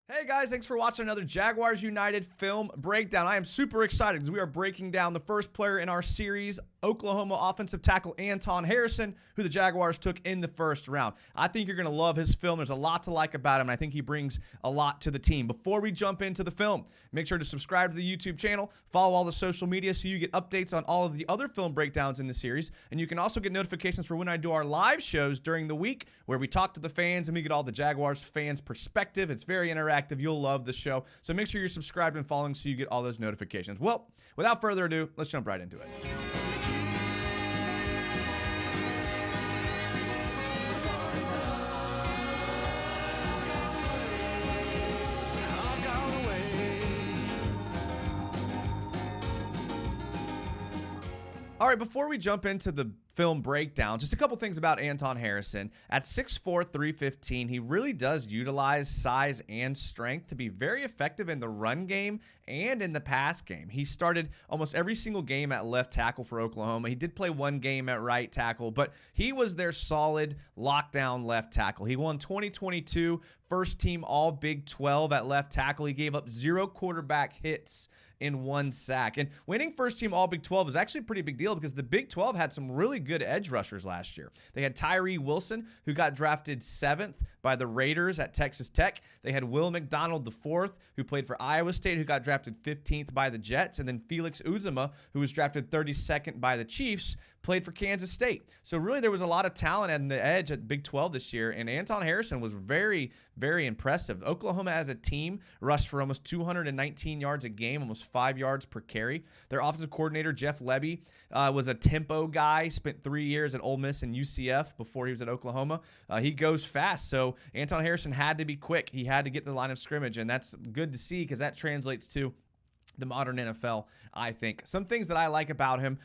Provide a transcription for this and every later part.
Hey guys, thanks for watching another Jaguars United film breakdown. I am super excited because we are breaking down the first player in our series, Oklahoma offensive tackle Anton Harrison, who the Jaguars took in the first round. I think you're going to love his film. There's a lot to like about him, and I think he brings a lot to the team. Before we jump into the film, make sure to subscribe to the YouTube channel, follow all the social media so you get updates on all of the other film breakdowns in the series, and you can also get notifications for when I do our live shows during the week where we talk to the fans and we get all the Jaguars fans' perspective. It's very interactive. You'll love the show. So make sure you're subscribed and following so you get all those notifications. Well, without further ado, let's jump right into it. All right, before we jump into the film breakdown, just a couple things about Anton Harrison. At 6'4", 315, he really does utilize size and strength to be very effective in the run game and in the pass game. He started almost every single game at left tackle for Oklahoma. He did play one game at right tackle, but he was their solid lockdown left tackle. He won 2022 first team all Big 12 at left tackle. He gave up 0 quarterback hits in 1 sack. And winning first team all Big 12 is actually a pretty big deal because the Big 12 had some really good edge rushers last year. They had Tyree Wilson, who got drafted 7th by the Raiders at Texas Tech. They had Will McDonald IV, who played for Iowa State, who got drafted 15th by the Jets. And then Felix Uzama, who was drafted 32nd by the Chiefs, played for Kansas State. So really there was a lot of talent at the edge at Big 12 this year, and Anton Harrison was very, very impressive. Oklahoma as a team rushed for almost 219 yards a game, almost 5 yards per carry. Their offensive coordinator, Jeff Lebby, was a tempo guy, spent 3 years at Ole Miss and UCF before he was at Oklahoma. He goes fast, so Anton Harrison had to be quick. He had to get to the line of scrimmage, and that's good to see because that translates to the modern NFL, I think. Some things that I like about him,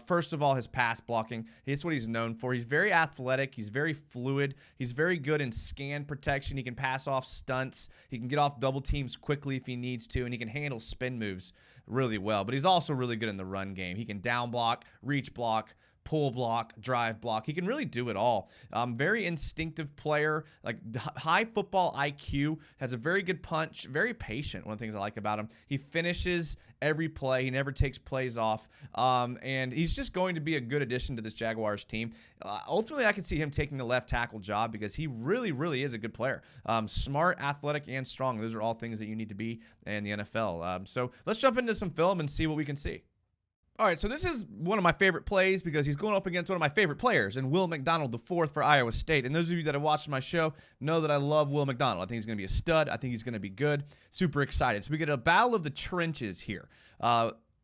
first of all, his pass blocking. It's what he's known for. He's very athletic. He's very fluid. He's very good in scan protection. He can pass off stunts. He can get off double teams quickly if he needs to, and he can handle spin moves really well. But he's also really good in the run game. He can down block, reach block, pull block, drive block. He can really do it all. Very instinctive player, like high football IQ, has a very good punch, very patient. One of the things I like about him, he finishes every play. He never takes plays off. And he's just going to be a good addition to this Jaguars team. Ultimately, I can see him taking the left tackle job because he really, really is a good player. Smart, athletic, and strong. Those are all things that you need to be in the NFL. So let's jump into some film and see what we can see. All right, so this is one of my favorite plays because he's going up against one of my favorite players, and Will McDonald IV for Iowa State. And those of you that have watched my show know that I love Will McDonald. I think he's going to be a stud. I think he's going to be good. Super excited. So we get a battle of the trenches here.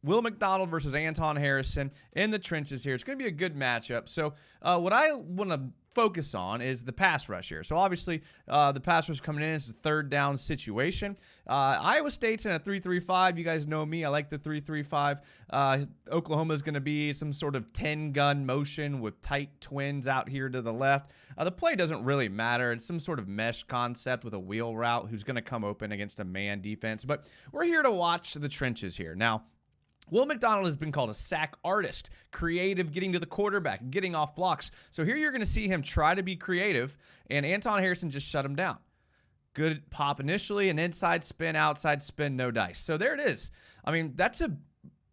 Will McDonald versus Anton Harrison in the trenches here. It's going to be a good matchup. So what I want to focus on is the pass rush here. So obviously the pass rush coming in is a third down situation. Iowa State's in a 3-3-5. You guys know me. I like the 3-3-5. Oklahoma is going to be some sort of 10-gun motion with tight twins out here to the left. The play doesn't really matter. It's some sort of mesh concept with a wheel route who's going to come open against a man defense. But we're here to watch the trenches here. Now, Will McDonald has been called a sack artist, creative, getting to the quarterback, getting off blocks. So here you're going to see him try to be creative, and Anton Harrison just shut him down. Good pop initially, an inside spin, outside spin, no dice. So there it is. I mean, that's a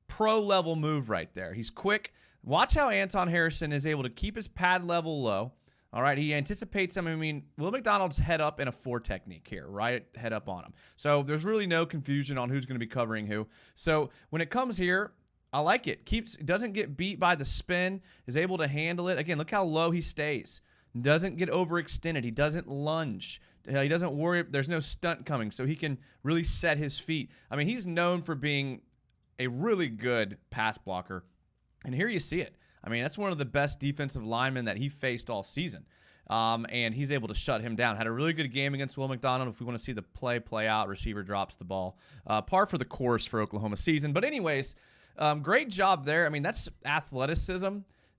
pro-level move right there. He's quick. Watch how Anton Harrison is able to keep his pad level low. All right, he anticipates him. I mean, Will McDonald's head up in a 4 technique here, right? Head up on him. So there's really no confusion on who's going to be covering who. So when it comes here, I like it. Doesn't get beat by the spin, is able to handle it. Again, look how low he stays. Doesn't get overextended. He doesn't lunge. He doesn't worry. There's no stunt coming, so he can really set his feet. I mean, he's known for being a really good pass blocker, and here you see it. I mean, that's one of the best defensive linemen that he faced all season. And he's able to shut him down. Had a really good game against Will McDonald. If we want to see the play out, receiver drops the ball. Par for the course for Oklahoma season. But anyways, great job there. I mean, that's athleticism.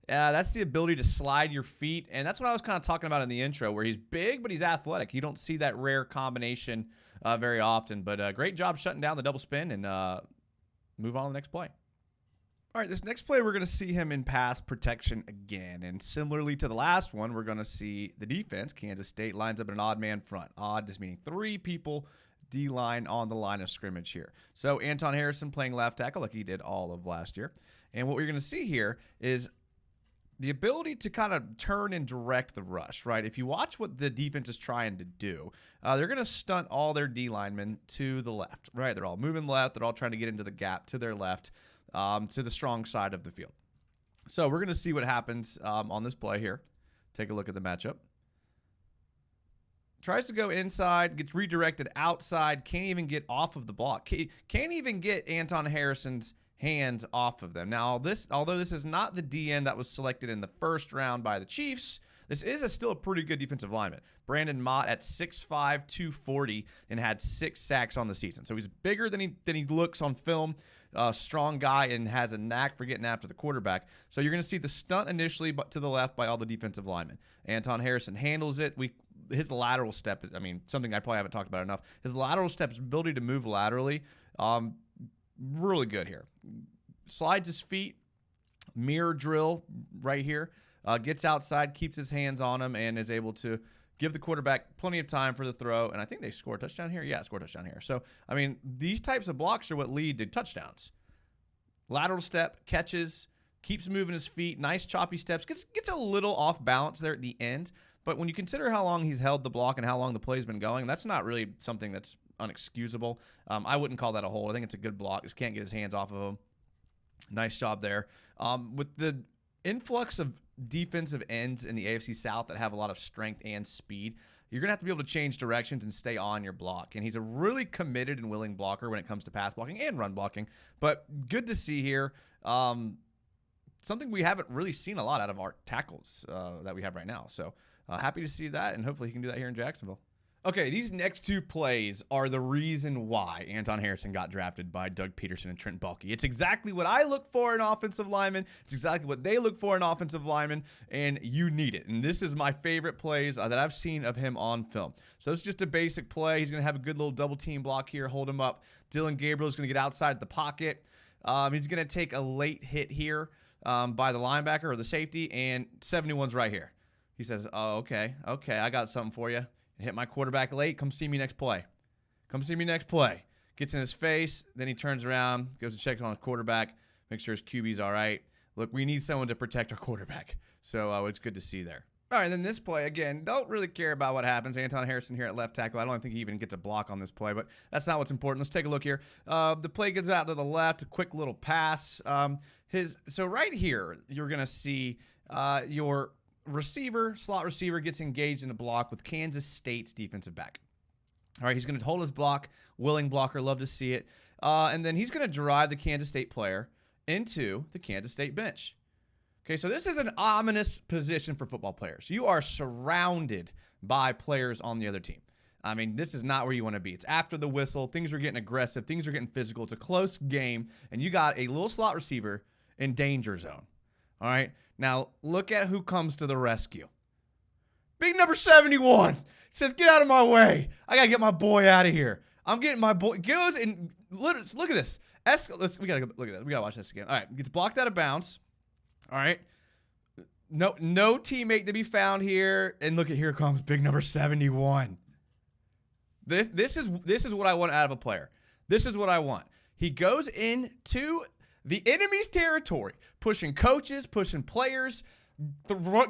That's the ability to slide your feet. And that's what I was kind of talking about in the intro, where he's big, but he's athletic. You don't see that rare combination very often. But great job shutting down the double spin and move on to the next play. All right, this next play, we're going to see him in pass protection again. And similarly to the last one, we're going to see the defense, Kansas State, lines up in an odd man front. Odd just meaning 3 people D-line on the line of scrimmage here. So Anton Harrison playing left tackle like he did all of last year. And what we're going to see here is the ability to kind of turn and direct the rush, right? If you watch what the defense is trying to do, they're going to stunt all their D linemen to the left, right? They're all moving left. They're all trying to get into the gap to their left, to the strong side of the field. So we're going to see what happens on this play here. Take a look at the matchup. Tries to go inside, gets redirected outside, can't even get off of the block. Can't even get Anton Harrison's hands off of them. Now, although this is not the DN that was selected in the first round by the Chiefs, this is still a pretty good defensive lineman. Brandon Mott at 6'5", 240, and had 6 sacks on the season. So he's bigger than he looks on film. Strong guy and has a knack for getting after the quarterback. So you're going to see the stunt initially but to the left by all the defensive linemen. Anton Harrison handles it. His lateral step, I mean, something I probably haven't talked about enough. His lateral step's ability to move laterally, really good here. Slides his feet, mirror drill right here, gets outside, keeps his hands on him, and is able to give the quarterback plenty of time for the throw. And I think they score a touchdown here. Yeah, score a touchdown here. So, I mean, these types of blocks are what lead to touchdowns. Lateral step, catches, keeps moving his feet, nice choppy steps, gets a little off balance there at the end. But when you consider how long he's held the block and how long the play's been going, that's not really something that's unexcusable. I wouldn't call that a hold. I think it's a good block. Just can't get his hands off of him. Nice job there. With the influx of defensive ends in the AFC South that have a lot of strength and speed, you're going to have to be able to change directions and stay on your block. And he's a really committed and willing blocker when it comes to pass blocking and run blocking. But good to see here. Something we haven't really seen a lot out of our tackles that we have right now. So happy to see that, and hopefully he can do that here in Jacksonville. Okay, these next two plays are the reason why Anton Harrison got drafted by Doug Peterson and Trent Baalke. It's exactly what I look for in offensive linemen. It's exactly what they look for in offensive linemen, and you need it. And this is my favorite plays that I've seen of him on film. So it's just a basic play. He's going to have a good little double team block here, hold him up. Dylan Gabriel is going to get outside the pocket. He's going to take a late hit here by the linebacker or the safety, and 71's right here. He says, oh, okay, I got something for you. Hit my quarterback late. Come see me next play. Come see me next play. Gets in his face. Then he turns around, goes and checks on his quarterback, makes sure his QB's all right. Look, we need someone to protect our quarterback. So it's good to see there. All right, then this play, again, don't really care about what happens. Anton Harrison here at left tackle. I don't think he even gets a block on this play, but that's not what's important. Let's take a look here. The play gets out to the left, a quick little pass. So right here, you're going to see your slot receiver gets engaged in the block with Kansas State's defensive back. All right, he's going to hold his block, willing blocker, love to see it. And then he's going to drive the Kansas State player into the Kansas State bench. Okay, so this is an ominous position for football players. You are surrounded by players on the other team. I mean, this is not where you want to be. It's after the whistle. Things are getting aggressive. Things are getting physical. It's a close game, and you got a little slot receiver in danger zone. All right, now look at who comes to the rescue. Big number 71 says, "Get out of my way. I got to get my boy out of here. I'm getting my boy." Goes and look at this. We got to look at that. We got to watch this again. All right, gets blocked out of bounds. All right. No teammate to be found here. And look at, here comes big number 71. This is what I want out of a player. This is what I want. He goes into the enemy's territory, pushing coaches, pushing players,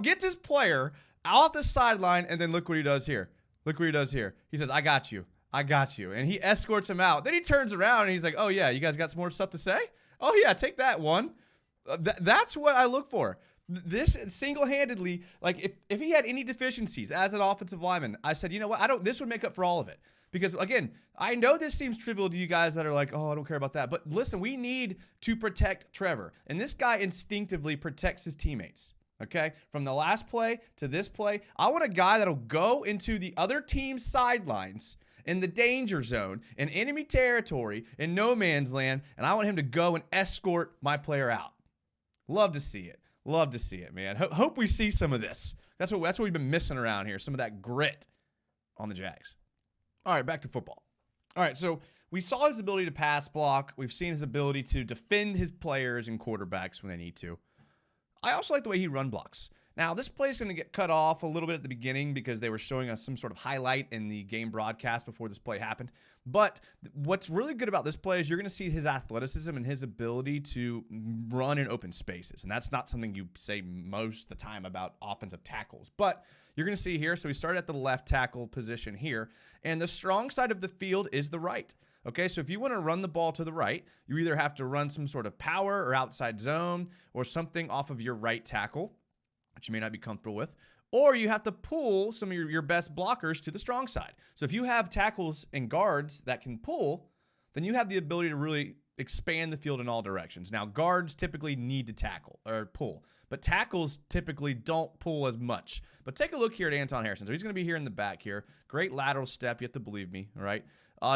gets his player off the sideline, and then look what he does here. Look what he does here. He says, I got you. And he escorts him out. Then he turns around, and he's like, oh, yeah, you guys got some more stuff to say? Oh, yeah, take that one. That's what I look for. This single-handedly, like if he had any deficiencies as an offensive lineman, I said, you know what, this would make up for all of it. Because, again, I know this seems trivial to you guys that are like, oh, I don't care about that. But listen, we need to protect Trevor. And this guy instinctively protects his teammates, okay? From the last play to this play, I want a guy that'll go into the other team's sidelines in the danger zone, in enemy territory, in no man's land, and I want him to go and escort my player out. Love to see it. Love to see it, man. Hope we see some of this. That's what we've been missing around here, some of that grit on the Jags. All right, back to football. All right, so we saw his ability to pass block. We've seen his ability to defend his players and quarterbacks when they need to. I also like the way he run blocks. Now, this play is going to get cut off a little bit at the beginning because they were showing us some sort of highlight in the game broadcast before this play happened. But what's really good about this play is you're going to see his athleticism and his ability to run in open spaces. And that's not something you say most of the time about offensive tackles. But you're going to see here, so we started at the left tackle position here. And the strong side of the field is the right. Okay, so if you want to run the ball to the right, you either have to run some sort of power or outside zone or something off of your right tackle, which you may not be comfortable with, or you have to pull some of your best blockers to the strong side. So if you have tackles and guards that can pull, then you have the ability to really expand the field in all directions. Now, guards typically need to tackle or pull, but tackles typically don't pull as much. But take a look here at Anton Harrison. So he's going to be here in the back here. Great lateral step. You have to believe me, all right?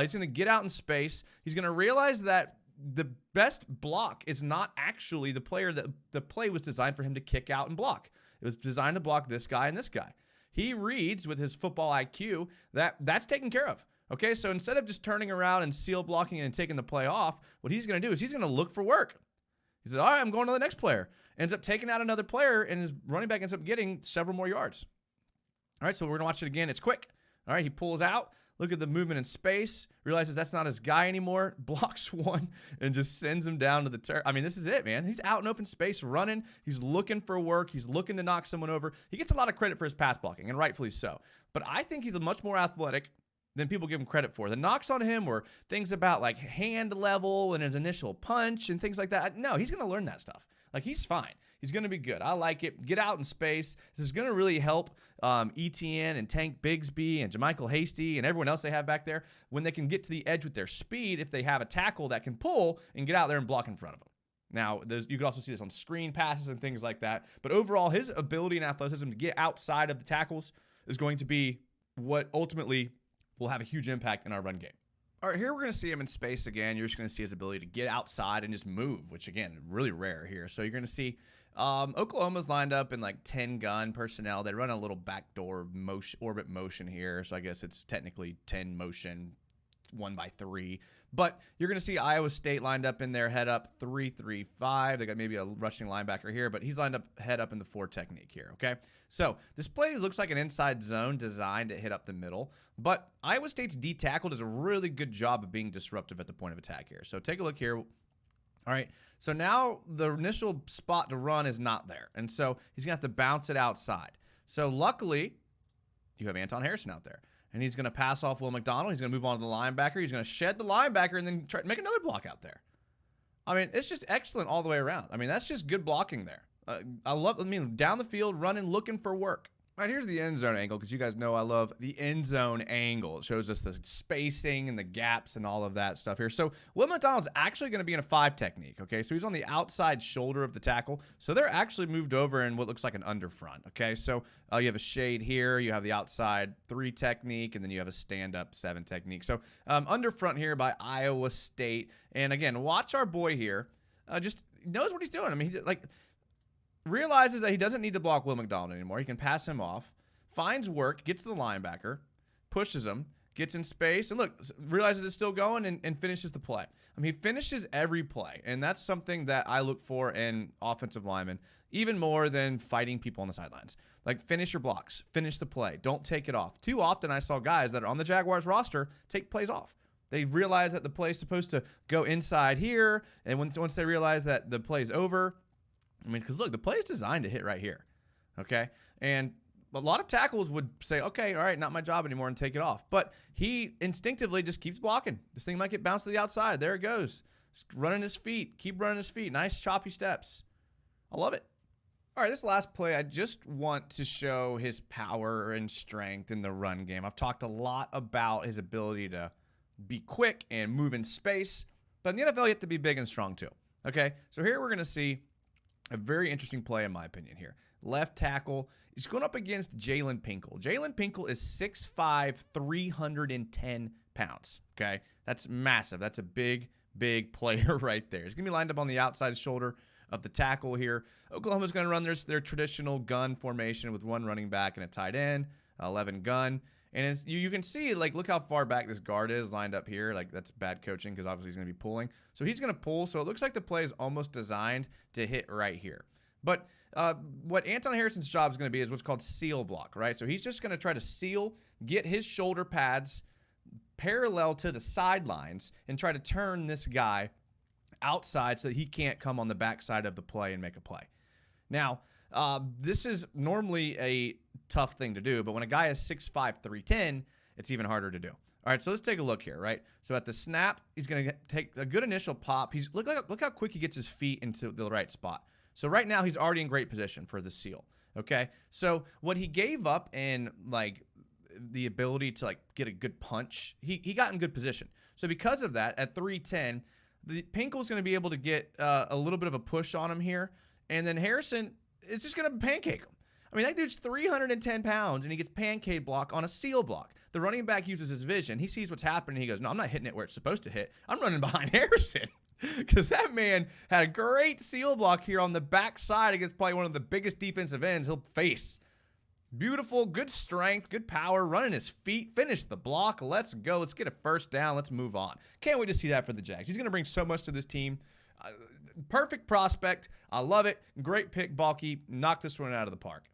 He's going to get out in space. He's going to realize that the best block is not actually the player that the play was designed for him to kick out and block. It was designed to block this guy and this guy. He reads with his football IQ that that's taken care of. Okay, so instead of just turning around and seal blocking and taking the play off, what he's going to do is he's going to look for work. He says, all right, I'm going to the next player. Ends up taking out another player, and his running back ends up getting several more yards. All right, so we're going to watch it again. It's quick. All right, he pulls out. Look at the movement in space. Realizes that's not his guy anymore. Blocks one and just sends him down to the turf. I mean, this is it, man. He's out in open space running. He's looking for work. He's looking to knock someone over. He gets a lot of credit for his pass blocking, and rightfully so. But I think he's much more athletic than people give him credit for. The knocks on him were things about like hand level and his initial punch and things like that. No, he's going to learn that stuff. Like, he's fine. He's going to be good. I like it. Get out in space. This is going to really help ETN and Tank Bigsby and JaMychal Hasty and everyone else they have back there when they can get to the edge with their speed if they have a tackle that can pull and get out there and block in front of them. Now, you can also see this on screen passes and things like that. But overall, his ability and athleticism to get outside of the tackles is going to be what ultimately will have a huge impact in our run game. All right, here we're going to see him in space again. You're just going to see his ability to get outside and just move, which, again, really rare here. So you're going to see Oklahoma's lined up in like 10 gun personnel. They run a little backdoor motion, orbit motion here. So I guess it's technically 10 motion, 1x3. But you're going to see Iowa State lined up in there, head up 3-3-5. They got maybe a rushing linebacker here, but he's lined up head up in the 4 technique here, okay? So this play looks like an inside zone designed to hit up the middle, but Iowa State's D tackle does a really good job of being disruptive at the point of attack here. So take a look here. All right, so now the initial spot to run is not there, and so he's going to have to bounce it outside. So luckily, you have Anton Harrison out there. And he's going to pass off Will McDonald. He's going to move on to the linebacker. He's going to shed the linebacker and then try to make another block out there. I mean, it's just excellent all the way around. I mean, that's just good blocking there. I mean, down the field, running, looking for work. All right, here's the end zone angle because you guys know I love the end zone angle. It shows us the spacing and the gaps and all of that stuff here. So Will McDonald's actually going to be in a 5 technique, okay? So he's on the outside shoulder of the tackle. So they're actually moved over in what looks like an underfront, okay? So you have a shade here. You have the outside 3 technique, and then you have a stand-up 7 technique. So underfront here by Iowa State. And again, watch our boy here. Just knows what he's doing. I mean, realizes that he doesn't need to block Will McDonald anymore. He can pass him off, finds work, gets to the linebacker, pushes him, gets in space, and look, realizes it's still going and finishes the play. I mean, he finishes every play, and that's something that I look for in offensive linemen, even more than fighting people on the sidelines. Like, finish your blocks, finish the play, don't take it off. Too often I saw guys that are on the Jaguars roster take plays off. They realize that the play is supposed to go inside here, and once they realize that the play's over, I mean, because look, the play is designed to hit right here, okay? And a lot of tackles would say, okay, all right, not my job anymore, and take it off. But he instinctively just keeps blocking. This thing might get bounced to the outside. There it goes. Just running his feet. Keep running his feet. Nice choppy steps. I love it. All right, this last play, I just want to show his power and strength in the run game. I've talked a lot about his ability to be quick and move in space. But in the NFL, you have to be big and strong too, okay? So here we're going to see a very interesting play, in my opinion, here. Left tackle. He's going up against Jalen Pinkle. Jalen Pinkle is 6'5", 310 pounds. Okay? That's massive. That's a big, big player right there. He's going to be lined up on the outside shoulder of the tackle here. Oklahoma's going to run their traditional gun formation with 1 running back and a tight end, 11 gun. And you can see, like, look how far back this guard is lined up here. Like, that's bad coaching because obviously he's going to be pulling. So he's going to pull. So it looks like the play is almost designed to hit right here. But what Anton Harrison's job is going to be is what's called seal block, right? So he's just going to try to seal, get his shoulder pads parallel to the sidelines and try to turn this guy outside so that he can't come on the backside of the play and make a play. Now, this is normally a tough thing to do, but when a guy is 6'5", 310, it's even harder to do. All right, so let's take a look here, right? So at the snap, he's going to take a good initial pop. Look how quick he gets his feet into the right spot. So right now, he's already in great position for the seal, okay? So what he gave up in, like, the ability to, like, get a good punch, he got in good position. So because of that, at 310, Pinkel's going to be able to get a little bit of a push on him here, and then Harrison is just going to pancake him. I mean, that dude's 310 pounds, and he gets pancake block on a seal block. The running back uses his vision. He sees what's happening. He goes, no, I'm not hitting it where it's supposed to hit. I'm running behind Harrison because that man had a great seal block here on the backside against probably one of the biggest defensive ends he'll face. Beautiful, good strength, good power, running his feet, finish the block. Let's go. Let's get a first down. Let's move on. Can't wait to see that for the Jags. He's going to bring so much to this team. Perfect prospect. I love it. Great pick, Balky. Knocked this one out of the park.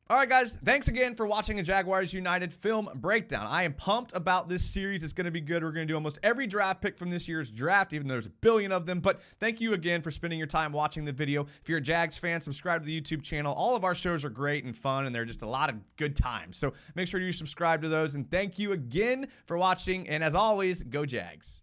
All right, guys, thanks again for watching a Jaguars United film breakdown. I am pumped about this series. It's going to be good. We're going to do almost every draft pick from this year's draft, even though there's a billion of them. But thank you again for spending your time watching the video. If you're a Jags fan, subscribe to the YouTube channel. All of our shows are great and fun, and they're just a lot of good times. So make sure you subscribe to those. And thank you again for watching. And as always, go Jags.